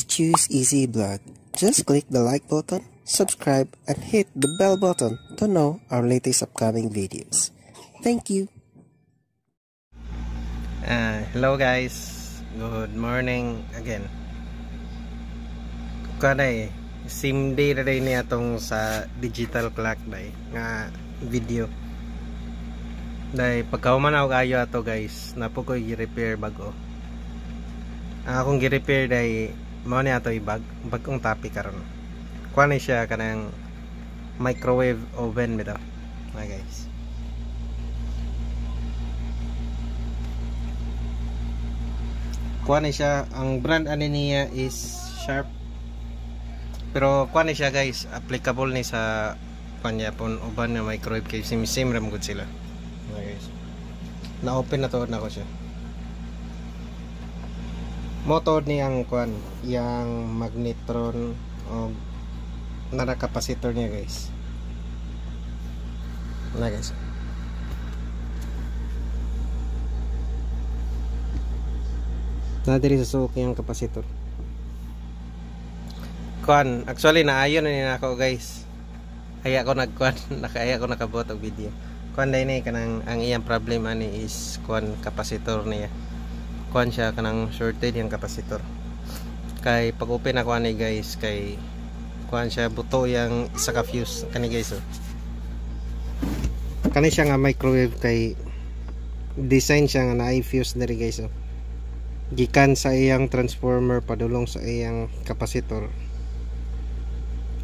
Just choose Easy Vlog. Just click the like button, subscribe, and hit the bell button to know our latest upcoming videos. Thank you. Hello guys, good morning again. Kanay sim day na day niya tong sa digital clock day nga video. Day pagkaumanaw kayo ato guys, napo ko i-repair bago. Akong gi-repair day mao ni ato bagong topic karon. Kuha ni siya kanang microwave oven bitaw. Guys. Kuha ni siya, ang brand ani niya is Sharp. Pero kuha ni siya guys, applicable ni sa kanya pon uban na microwave kay same ram gud sila. Guys. Na-open na to na ko siya. Motor ni ang kuan, yang magnetron o nara capacitor niya guys. Na guys. Na diri sa suok yung capacitor. Kuan, actually naayon na nako guys. Kaya ko nagkuan, nakaya ko nakabot og video. Kuan dai ni kanang ang iyang problem ani is kuan capacitor niya. Kuan siya kanang shorted yung capacitor. Kay pag open ako ani guys, kay kuan siya buto yung isa ka fuse kani guys. Kani siya nga microwave kay design siya nga naay fuse diri guys. Gikan sa iyang transformer padulong sa iyang capacitor.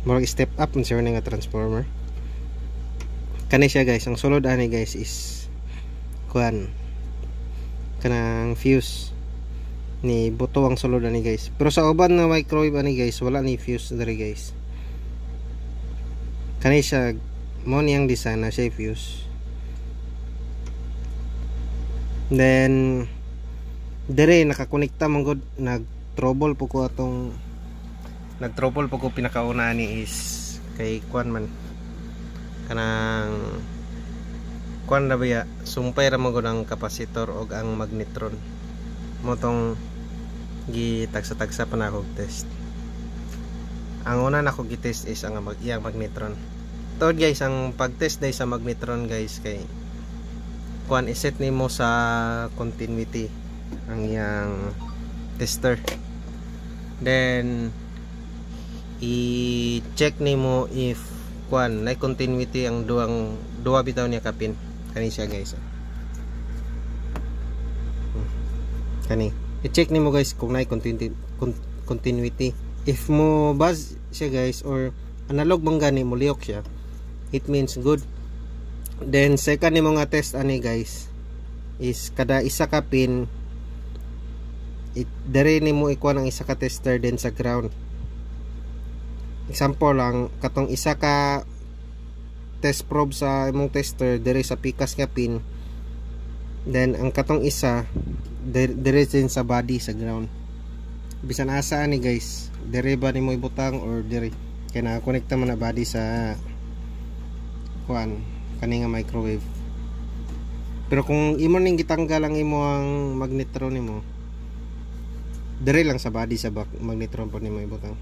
Murag step up man siya nga transformer. Kani siya guys, ang sulod ani guys is kuan kanang fuse ni buto ang sulod ani guys. Pero sa uban na microwave ani guys, wala ni fuse diri guys. Kani siya mo niyang design na siya fuse. Then dire nakakonekta man gud, nag-trouble po ko atong pinakauna ni is kay kuan man kanang kuan na ba sumpay ra man gud ang capacitor og ang magnetron mo tong gitagsa-tagsa pa na ako test. Ang una na ko gitest is ang iyang magnetron. Tod guys, ang pagtest day sa magnetron guys kay kuan iset nimo sa continuity ang iyang tester, then i-check nimo if kuan na continuity ang duwa bitaw niya kapin. Kani siya guys, kani i-check nimo guys kung na continuity. If mo buzz siya guys or analog bang gani mo liyok siya, it means good. Then second nimo nga test ani guys is kada isa ka pin dere nimo ikuha ng isa ka tester din sa ground. Example lang, katong isa ka test probe sa imong tester dere sa pikas nga pin, then ang katong isa dere din sa body sa ground. Bisan asa ni guys, dere ba nimo ibutang or dere kay nakakonekta man na body sa kuan kani nga microwave. Pero kung imo ning gitanggal ang imo ang magnetron nimo, dire lang sa body sa magnetron po ni may butang.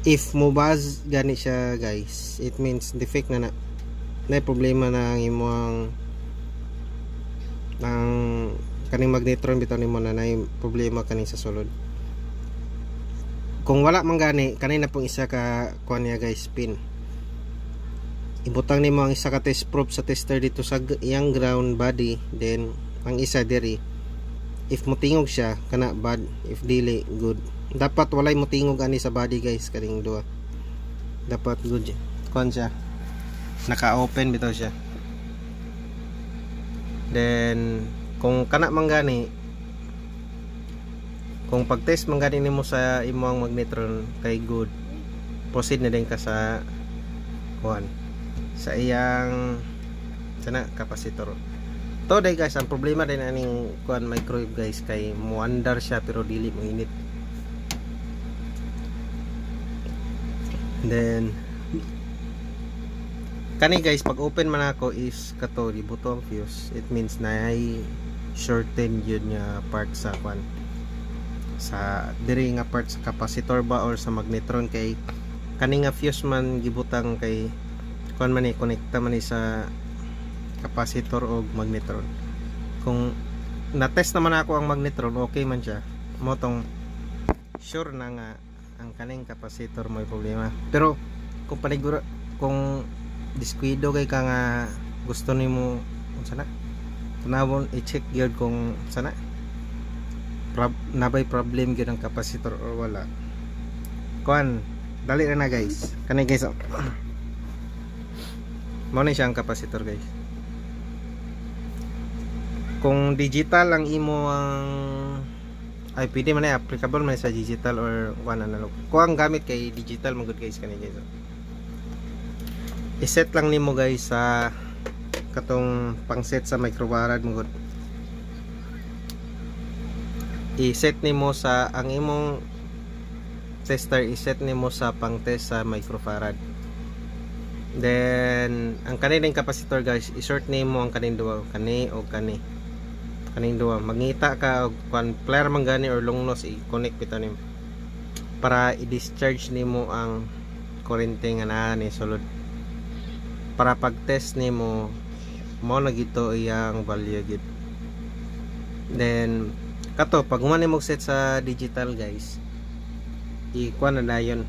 If mo buzz gani siya guys, it means defect na problema na ang imong ang kaning magnetron bitaw nimo na problema kani sa sulod. Kung wala man gani, kanina pong isa ka kuan niya guys pin, ibutang nimo ang isa ka test probe sa tester dito sa iyang ground body, then ang isa diri. If mutingog siya, kana bad. If dili, good. Dapat walay mutingog ani sa body guys, kaning duwa. Dapat good. Kuan siya, naka-open bitaw siya. Then kung kana man gani, kung pag-test man gani nimo sa imong magnetron kay good, proceed na din ka sa kuan sa iyang sana capacitor. To day guys, ang problema din aning kuan microwave guys kay muandar siya pero dili mo init. Then kani guys, pag open man ako is kato ibuto ang fuse, it means na ay shorten yun nga part sa kuan sa diri nga part sa capacitor ba or sa magnetron, kay kani nga fuse man gibutang kay kuan man ni konekta man ni sa capacitor o magnetron. Kung na-test naman ako ang magnetron, okay man siya, mo tong sure na nga ang kaning capacitor mo problema. Pero kung panigura, kung disquido kay ka nga gusto nimo unsa na tanawon i-check gyud kung sana nabay problem gyud ang capacitor or wala, kuan dali ra na guys. Kani guys, oh. Mo na siya ang capacitor guys. Kung digital ang imo ang ay pwede man na applicable man sa digital or one analog. Kung ang gamit kay digital mo good guys, kani guys, oh. I-set lang nimo guys sa katong pang-set sa microfarad mo good. I-set nimo sa ang imong tester, i-set nimo sa pang-test sa microfarad. Then ang kaning capacitor guys, i-short nimo ang kaning duwa, kani o kani. Kaning duwa mangita ka og kan flare man gani or long loss, i-connect bitaw nimo para i-discharge nimo ang kurente nga naa ni sulod. Para pag-test nimo mo na gito iyang value gid. Then kato pag man mo set sa digital guys, ikuan na dayon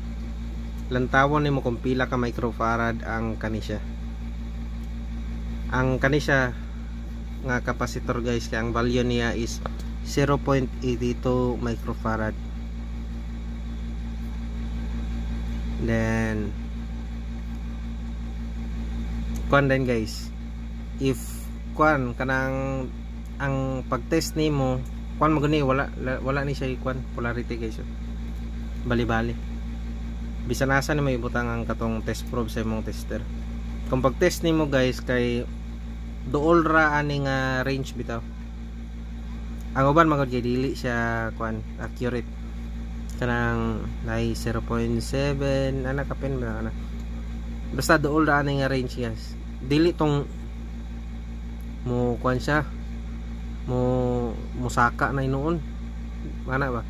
lantawon nimo kung pila ka microfarad ang kanisya. Ang kanisya nga capacitor guys, kaya ang value niya is 0.82 microfarad. Then kuan din guys, if kuan kanang ang pag-test nimo kuan mo gani wala ni siya kuan polarity guys, bali-bali bisan asa ni may butang ang katong test probe sa imong tester. Kung pag-test nimo guys kay duol ra ani nga range bitaw, ang uban magod kay dili siya kuan accurate, kanang nay 0.7 ana kapin ba ana, basta duol ra ani nga range guys. Dili tong mo kuan siya mo musaka na inoon mana ba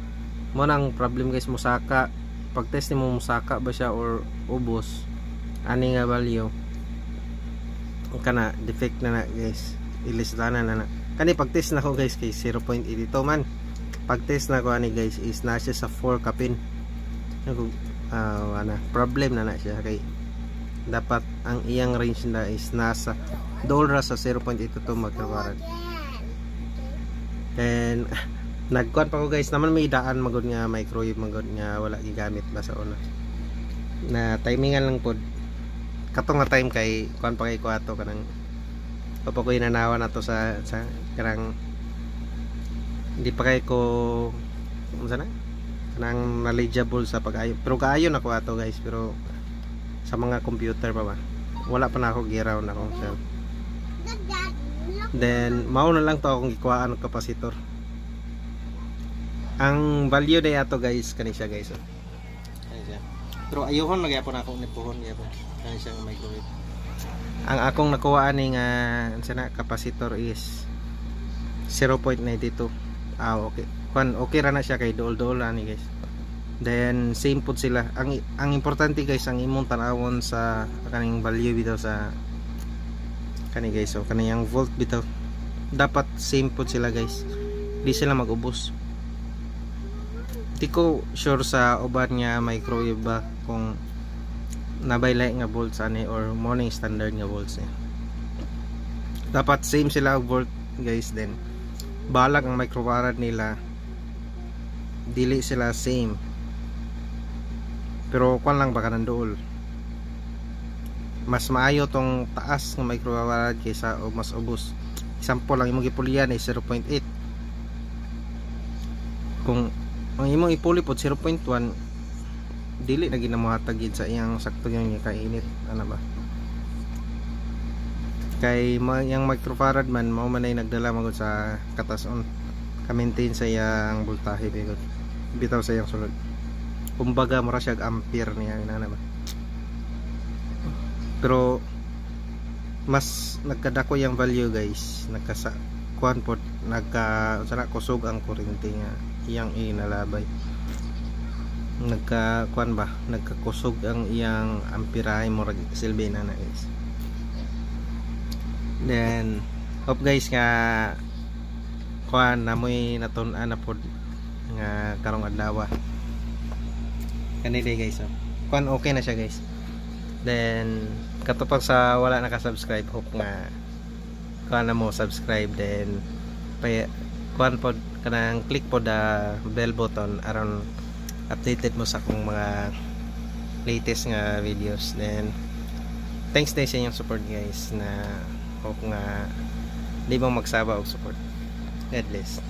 mo nang problem guys, musaka pag test nimo musaka ba siya or ubos ani nga value kana defect na guys, ilistanan na kani pag test na ko guys kay 0.82 man, pag test na ko ani guys is na siya sa 4 kapin. Ana problem na siya kay dapat ang iyang range na is nasa dollar sa 0.82 microfarad. And nagkuan pa ko guys, naman may daan magod nga microwave magod nga wala gigamit ba sa una na timingan lang pod katong nga time kay kuan pa kay ko ato kanang papakoy nanawa na to sa kanang hindi pa kay ko unsa na kanang knowledgeable sa pag-ayo, pero kaayon ako ato guys, pero sa mga computer pa ba wala pa na ako giraw na akong cell. Then mao na lang to akong gikuhaan og capacitor. Ang value day ato guys kani siya guys, oh. Kani siya. Pero ayohon magyapon ako ni puhon gyapon kani siya nga microwave. Ang akong nakuha ani nga unsa na capacitor is 0.92. Okay. Kuan okay ra na siya kay duol-duol ani guys. Then same pud sila. Ang importante guys ang imong tan-awon sa kaning value bitaw sa kani guys, so kaniyang volt bitaw dapat same pud sila guys, di sila magubos. Di ko sure sa uban nga microwave ba kung nabaylay nga volts ani or morning standard nga volts niya. Dapat same sila og volt guys. Then balag ang microfarad nila dili sila same, pero kwan lang baka nandool mas maayo tong taas ng microfarad kaysa o mas ubos. Example lang imong gipulian ay 0.8, kung ang imong ipuli pod 0.1 dili na ginamuhatag gid sa iyang sakto yung kainit ana ba kay yang microfarad man mao man ay nagdala magud sa katason ka-maintain sa iyang voltahe bitaw sa iyang sulod, kumbaga mura siya ampere niya ana ba. Pero mas nagkadako yung value guys, kuan pod sana kusog ang kuryente nga iyang inalabay. Kuan ba, nagkakusog ang iyang amperahe murag silbi na guys. Then hope guys nga kuan namoy natun-an na pod nga karong adlaw. Kanili guys, kuan okay na siya guys. Then katupag sa wala naka-subscribe, hope nga kuan na mo subscribe, then kuan pod kanang click pod the bell button aron updated mo sa akong mga latest nga videos. Then thanks din sa inyong support guys, na hope nga di mo magsaba og support. God bless.